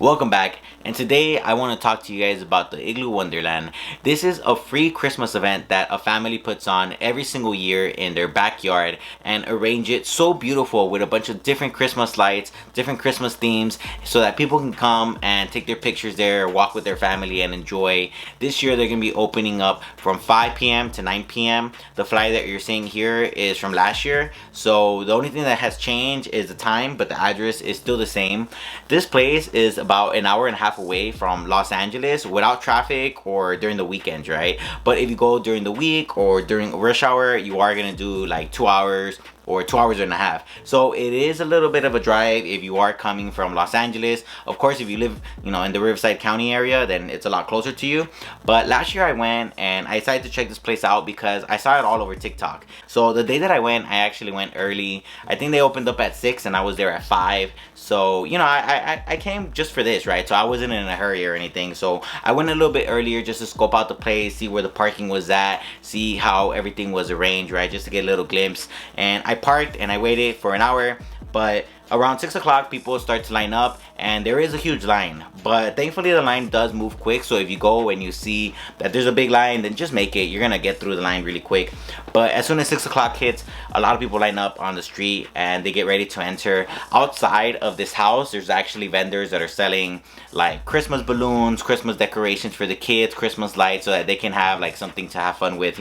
Welcome back, and today I want to talk to you guys about the Igloo Wonderland. This is a free Christmas event that a family puts on every single year in their backyard and arrange it so beautiful with a bunch of different Christmas lights, different Christmas themes, so that people can come and take their pictures there, walk with their family and enjoy. This year they're going to be opening up from 5 p.m. to 9 p.m. The flyer that you're seeing here is from last year, so the only thing that has changed is the time, but the address is still the same. This place is about an hour and a half away from Los Angeles without traffic or during the weekends, right? But if you go during the week or during rush hour, you are gonna do like 2 hours or 2 hours and a half. So it is a little bit of a drive if you are coming from Los Angeles. Of course, if you live, in the Riverside County area, then it's a lot closer to you. But last year I went and I decided to check this place out because I saw it all over TikTok. So the day that I went, I actually went early. I think they opened up at 6 and I was there at 5. So, I came just for this, right? So I wasn't in a hurry or anything. So I went a little bit earlier just to scope out the place, see where the parking was at, see how everything was arranged, right? Just to get a little glimpse. And I parked and I waited for an hour, but around 6 o'clock people start to line up and there is a huge line, but thankfully the line does move quick. So if you go and you see that there's a big line, then just make it. You're gonna get through the line really quick. But as soon as 6 o'clock hits, a lot of people line up on the street and they get ready to enter. Outside of this house, there's actually vendors that are selling like Christmas balloons, Christmas decorations for the kids, Christmas lights, so that they can have like something to have fun with,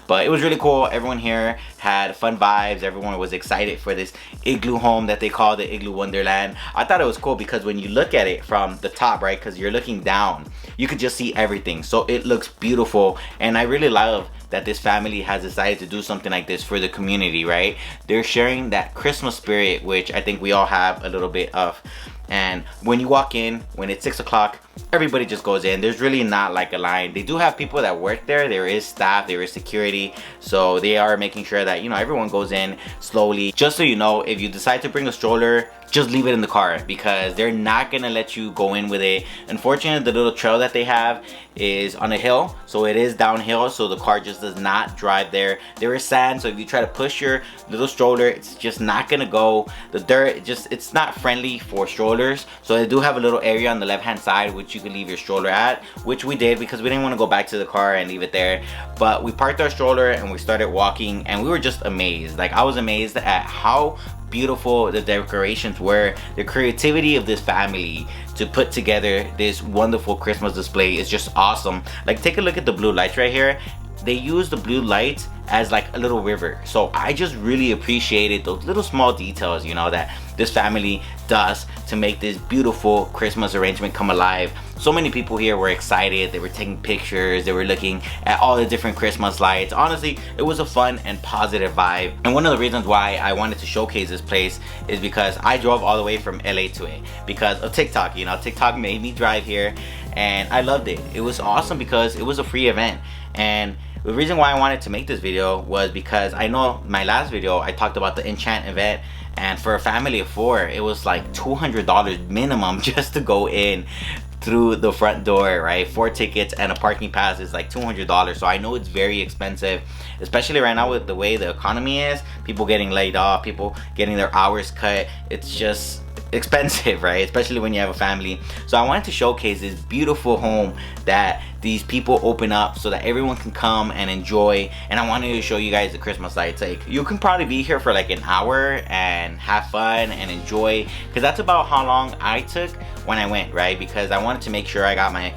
But it was really cool. Everyone here had fun vibes. Everyone was excited for this igloo home that they call the Igloo Wonderland. I thought it was cool because when you look at it from the top, right, because you're looking down, you could just see everything. So it looks beautiful, and I really love that this family has decided to do something like this for the community, right? They're sharing that Christmas spirit, which I think we all have a little bit of. And when you walk in, when it's 6 o'clock, everybody just goes in. There's really not like a line. They do have people that work there. There is staff, there is security. So they are making sure that, everyone goes in slowly. Just so you know, if you decide to bring a stroller, just leave it in the car because they're not gonna let you go in with it. Unfortunately, the little trail that they have is on a hill, so it is downhill, so the car just does not drive there. There is sand, so if you try to push your little stroller, it's just not gonna go. The dirt, it's not friendly for strollers. So they do have a little area on the left hand side which you can leave your stroller at, which we did because we didn't want to go back to the car and leave it there. But we parked our stroller and we started walking, and we were just amazed. Like, I was amazed at how beautiful the decorations were. The creativity of this family to put together this wonderful Christmas display is just awesome. Like, take a look at the blue lights right here. They use the blue lights as like a little river. So I just really appreciated those little small details, that this family does to make this beautiful Christmas arrangement come alive. So many people here were excited. They were taking pictures. They were looking at all the different Christmas lights. Honestly, it was a fun and positive vibe. And one of the reasons why I wanted to showcase this place is because I drove all the way from LA to it because of TikTok. TikTok made me drive here and I loved it. It was awesome because it was a free event. And the reason why I wanted to make this video was because I know my last video I talked about the Enchant event, and for a family of 4 it was like $200 minimum just to go in through the front door, right? 4 tickets and a parking pass is like $200. So I know it's very expensive, especially right now with the way the economy is, people getting laid off, people getting their hours cut. It's just expensive, right? Especially when you have a family. So I wanted to showcase this beautiful home that these people open up so that everyone can come and enjoy. And I wanted to show you guys the Christmas lights. Like, you can probably be here for like an hour and have fun and enjoy, because that's about how long I took when I went, right? Because I wanted to make sure I got my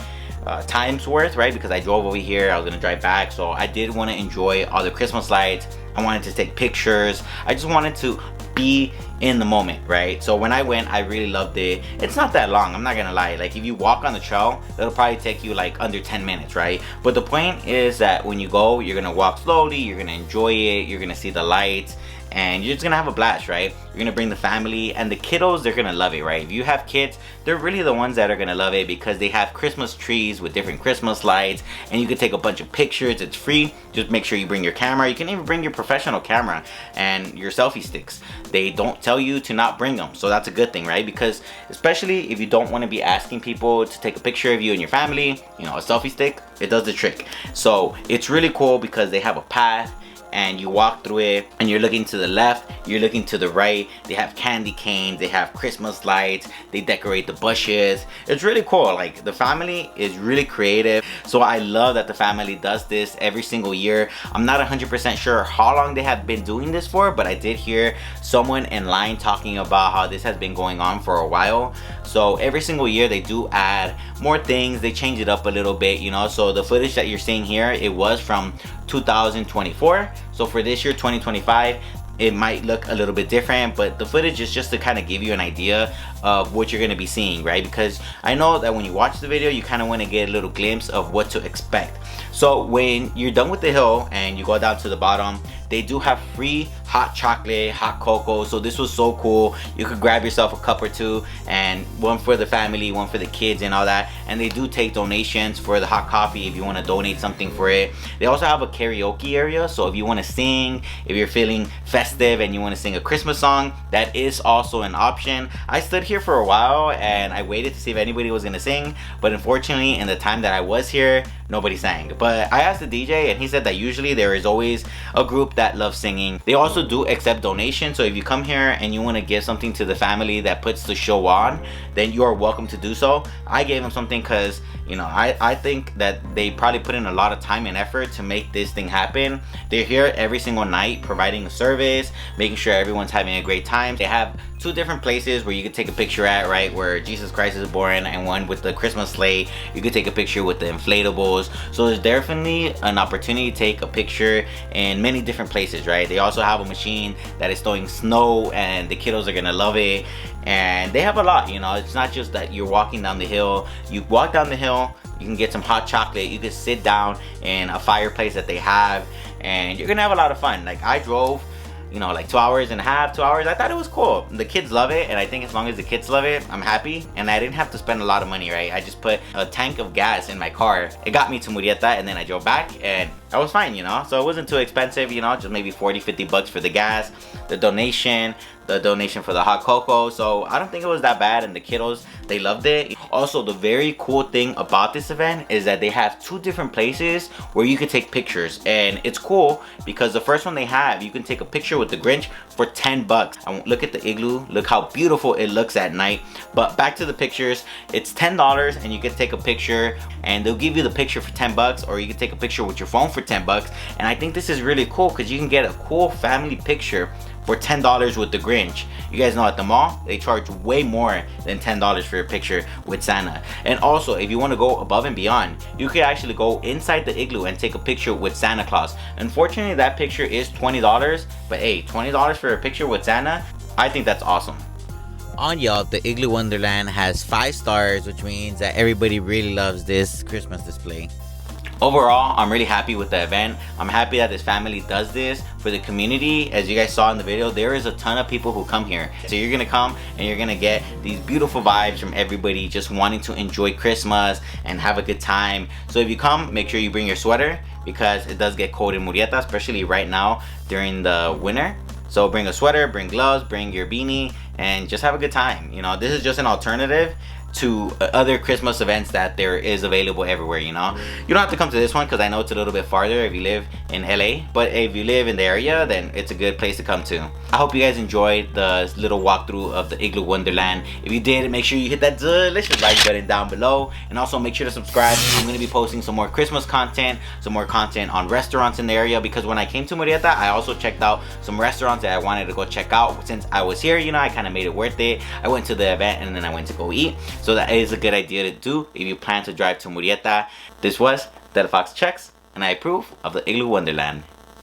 time's worth, right? Because I drove over here, I was gonna drive back, so I did want to enjoy all the Christmas lights. I wanted to take pictures. I just wanted to be in the moment, right? So when I went, I really loved it. It's not that long, I'm not gonna lie. Like, if you walk on the trail, it'll probably take you like under 10 minutes, right? But the point is that when you go, you're gonna walk slowly, you're gonna enjoy it, you're gonna see the lights, and you're just gonna have a blast, right? You're gonna bring the family, and the kiddos, they're gonna love it, right? If you have kids, they're really the ones that are gonna love it because they have Christmas trees with different Christmas lights, and you can take a bunch of pictures. It's free. Just make sure you bring your camera. You can even bring your professional camera and your selfie sticks. They don't tell you to not bring them, so that's a good thing, right? Because especially if you don't want to be asking people to take a picture of you and your family, a selfie stick, it does the trick. So it's really cool because they have a path and you walk through it, and you're looking to the left, you're looking to the right. They have candy canes, they have Christmas lights, they decorate the bushes. It's really cool. Like, the family is really creative, so I love that the family does this every single year. I'm not 100% sure how long they have been doing this for, but I did hear someone in line talking about how this has been going on for a while. So every single year they do add more things, they change it up a little bit, you know. So the footage that you're seeing here, it was from 2024. So for this year, 2025, it might look a little bit different, but the footage is just to kind of give you an idea of what you're going to be seeing, right? Because I know that when you watch the video, you kind of want to get a little glimpse of what to expect. So when you're done with the hill and you go down to the bottom, they do have free hot chocolate, hot cocoa. So this was so cool. You could grab yourself a cup or two, and one for the family, one for the kids and all that. And they do take donations for the hot coffee if you want to donate something for it. They also have a karaoke area, so if you want to sing, if you're feeling festive and you want to sing a Christmas song, that is also an option. I stood here for a while and I waited to see if anybody was going to sing, but unfortunately in the time that I was here, nobody sang. But I asked the DJ and he said that usually there is always a group that loves singing. They also do accept donations, so if you come here and you want to give something to the family that puts the show on, then you are welcome to do so. I gave them something because, you know, I think that they probably put in a lot of time and effort to make this thing happen. They're here every single night providing a service, making sure everyone's having a great time. They have two different places where you could take a picture at, right, where Jesus Christ is born, and one with the Christmas sleigh. You could take a picture with the inflatables. So there's definitely an opportunity to take a picture in many different places, right? They also have a machine that is throwing snow, and the kiddos are gonna love it. And they have a lot, you know. It's not just that you're walking down the hill. You walk down the hill, you can get some hot chocolate, you can sit down in a fireplace that they have, and you're gonna have a lot of fun. Like, I drove, you know, like 2 hours and a half, 2 hours. I thought it was cool. The kids love it, and I think as long as the kids love it, I'm happy. And I didn't have to spend a lot of money, right? I just put a tank of gas in my car. It got me to Murrieta, and then I drove back, and I was fine, you know. So it wasn't too expensive, you know, just maybe 40-50 bucks for the gas, the donation for the hot cocoa. So I don't think it was that bad, and the kiddos, they loved it. Also, the very cool thing about this event is that they have two different places where you can take pictures, and it's cool because the first one they have, you can take a picture with the Grinch for 10 bucks. Look at the igloo, look how beautiful it looks at night. But back to the pictures, it's $10 and you can take a picture, and they'll give you the picture for 10 bucks, or you can take a picture with your phone for 10 bucks. And I think this is really cool because you can get a cool family picture for $10 with the Grinch. You guys know at the mall, they charge way more than $10 for a picture with Santa. And also, if you want to go above and beyond, you could actually go inside the igloo and take a picture with Santa Claus. Unfortunately, that picture is $20, but hey, $20 for a picture with Santa, I think that's awesome. On Yelp, the Igloo Wonderland has 5 stars, which means that everybody really loves this Christmas display. Overall, I'm really happy with the event. I'm happy that this family does this for the community. As you guys saw in the video, there is a ton of people who come here. So you're gonna come and you're gonna get these beautiful vibes from everybody just wanting to enjoy Christmas and have a good time. So if you come, make sure you bring your sweater because it does get cold in Murrieta, especially right now during the winter. So bring a sweater, bring gloves, bring your beanie, and just have a good time. You know, this is just an alternative to other Christmas events that there is available everywhere, you know. You don't have to come to this one because I know it's a little bit farther if you live in LA, but if you live in the area, then it's a good place to come to. I hope you guys enjoyed the little walkthrough of the Igloo Wonderland. If you did, make sure you hit that delicious like button down below, and also make sure to subscribe. I'm going to be posting some more Christmas content, some more content on restaurants in the area, because when I came to Murrieta, I also checked out some restaurants that I wanted to go check out. Since I was here, you know, I kind of made it worth it. I went to the event and then I went to go eat. So that is a good idea to do if you plan to drive to Murrieta. This was Del Fox Checks, and I approve of the Igloo Wonderland.